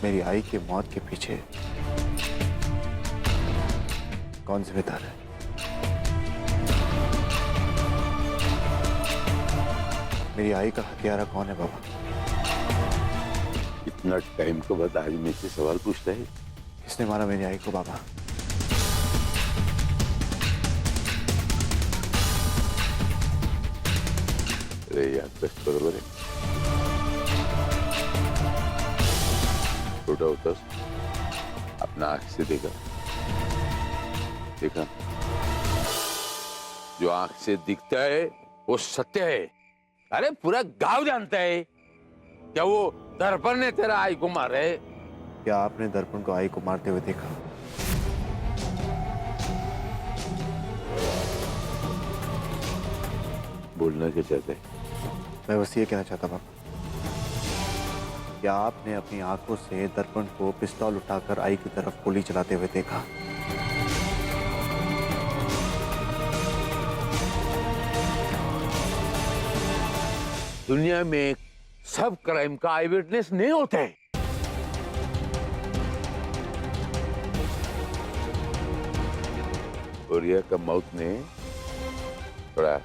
मेरी आई की मौत के पीछे कौन जिम्मेदार है? मेरी आई का हत्यारा कौन है बाबा? इतना टाइम के बाद आज मुझसे सवाल पूछता है। किसने मारा मेरी आई को बाबा? अरे यार बस बरोबर है। छोटा होता अपना आंख से देखा देखा, जो आंख से दिखता है वो सत्य है। अरे पूरा गांव जानता है क्या वो दर्पण ने तेरा आई को मारा है। क्या आपने दर्पण को आई को मारते हुए देखा? बोलना क्या चाहते हैं? मैं बस ये कहना चाहता बाबा, क्या आपने अपनी आंखों से दर्पण को पिस्तौल उठाकर आई की तरफ गोली चलाते हुए देखा? दुनिया में सब क्राइम का आई विटनेस नहीं होता है। कोरिया का मौत ने थोड़ा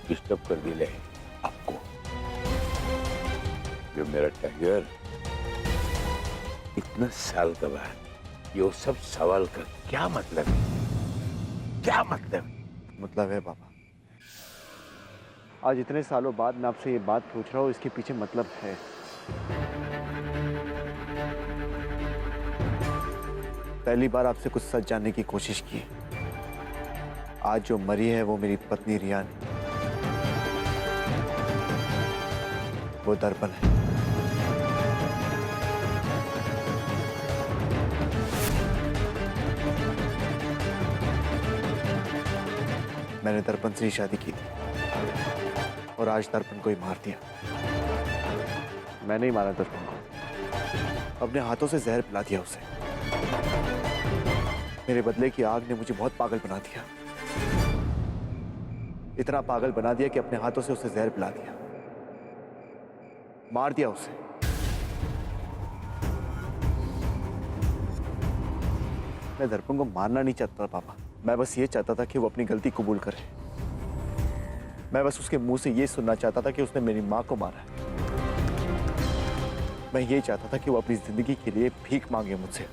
डिस्टर्ब कर दिया है आपको। जो मेरा टाइगर इतना साल का बाद ये सब सवाल का क्या मतलब है? क्या मतलब है? मतलब है बाबा, आज इतने सालों बाद मैं आपसे ये बात पूछ रहा हूँ, इसके पीछे मतलब है। पहली बार आपसे कुछ सच जानने की कोशिश की। आज जो मरी है वो मेरी पत्नी रियान, वो दर्पण है। मैंने दर्पण से ही शादी की थी और आज दर्पण को ही मार दिया। मैंने ही मारा दर्पण को, अपने हाथों से जहर पिला दिया उसे। मेरे बदले की आग ने मुझे बहुत पागल बना दिया, इतना पागल बना दिया कि अपने हाथों से उसे जहर पिला दिया, मार दिया उसे। मैं दर्पण को मारना नहीं चाहता पापा, मैं बस ये चाहता था कि वो अपनी गलती कबूल करे। मैं बस उसके मुंह से ये सुनना चाहता था कि उसने मेरी मां को मारा है। मैं ये चाहता था कि वो अपनी जिंदगी के लिए भीख मांगे मुझसे,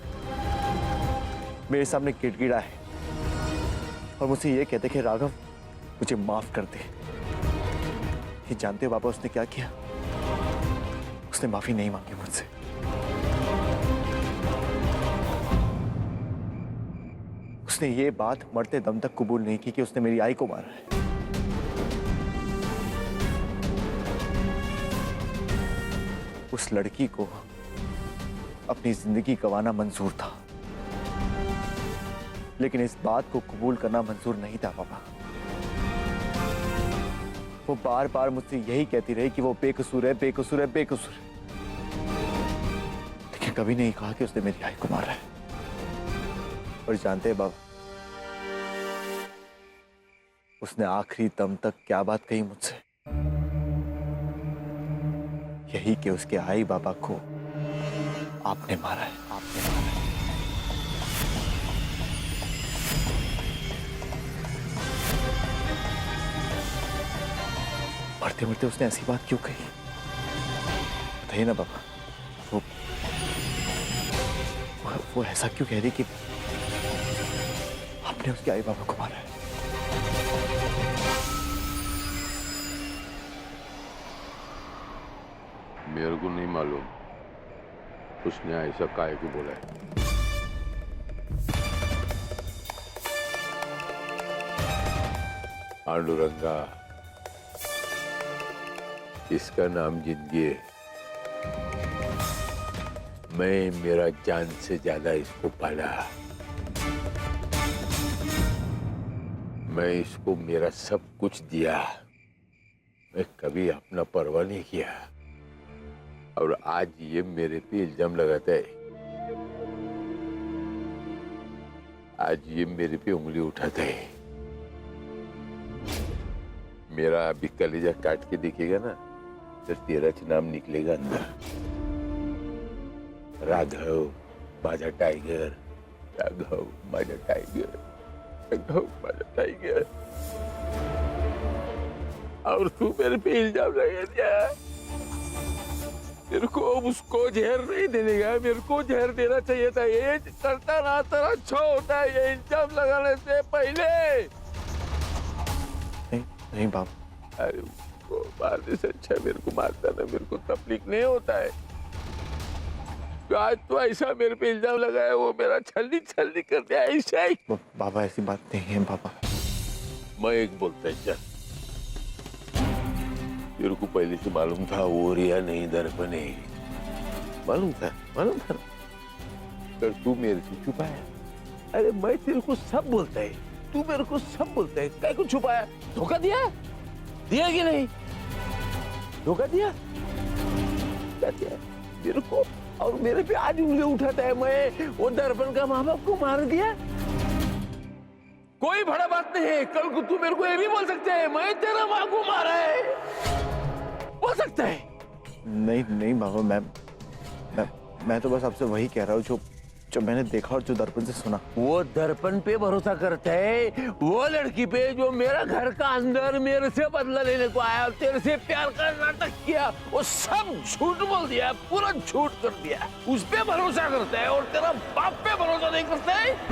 मेरे सामने गिड़गिड़ा है और मुझसे ये कहते कि राघव मुझे माफ कर दे। ये जानते हो पापा उसने क्या किया? उसने माफी नहीं मांगी मुझसे। उसने ये बात मरते दम तक कबूल नहीं की कि उसने मेरी आई को मारा है। उस लड़की को अपनी जिंदगी गंवाना मंजूर था, लेकिन इस बात को कबूल करना मंजूर नहीं था पापा। वो बार बार मुझसे यही कहती रही कि वो बेकसूर है, बेकसूर है, बेकसूर है, लेकिन कभी नहीं कहा कि उसने मेरी आई को मारा है। और जानते हैं बाबा, उसने आखिरी दम तक क्या बात कही मुझसे? यही कि उसके आई बाबा को आपने मारा है, आपने मारा है। मरते मरते उसने ऐसी बात क्यों कही? बताइए ना बाबा, वो ऐसा क्यों कह रही कि आपने उसके आई बाबा को मारा है? मेरे को नहीं मालूम उसने ऐसा काहे को बोला है। पांडुरंगा, इसका नाम जिंदगी है। मैं मेरा जान से ज्यादा इसको पाला। मैं इसको मेरा सब कुछ दिया। मैं कभी अपना परवाह नहीं किया, और आज ये मेरे पे इल्जाम लगाता है। आज ये मेरे पे उंगली उठाता है। मेरा अभी कलेजा काट के देखेगा ना तो तेरा नाम निकलेगा अंदर। राघव माझा टायगर, राघव माझा टायगर, राघव माझा टायगर। और तू मेरे पे इल्जाम लगा दिया। मेरे को उसको जहर नहीं देने का, मेरे को जहर देना चाहिए था। ये करता ना तेरा अच्छा होता है ये इल्जाम लगाने से पहले। नहीं नहीं बाबा। अरे उसको मारने से अच्छा मेरे को मारता ना, मेरे को तकलीफ नहीं होता है। तो आज तो ऐसा मेरे पे इल्जाम लगाया, वो मेरा छलनी छलनी कर दिया ऐसा ही। बाबा ऐसी बात नहीं है बाबा। मैं एक बोलता है चल, तेरे को पहले से मालूम था वो रिया नहीं दर्पण है, मालूम था पर तू मेरे से छुपाया। अरे मैं तेरे को सब बोलता है, तू मेरे को सब बोलता है, क्या कुछ छुपाया? धोखा दिया कि नहीं? धोखा दिया क्या दिया मेरे को? और मेरे पे आज उंगली उठाता है। मैं वो दर्पण का माँ बाप को मार दिया, कोई बड़ा बात नहीं है। कल को तू मेरे को ये भी बोल सकते है मैं तेरा माँ को मारा है, बोल सकता है। नहीं नहीं बाबा, मैं तो बस आपसे वही कह रहा हूँ जो मैंने देखा और जो दर्पण से सुना। वो दर्पण पे भरोसा करता है, वो लड़की पे जो मेरा घर का अंदर मेरे से बदला लेने को आया, तेरे से प्यार का नाटक किया, वो सब झूठ बोल दिया, पूरा झूठ कर दिया। उस पे भरोसा करता है और तेरा बाप पे भरोसा नहीं करता है।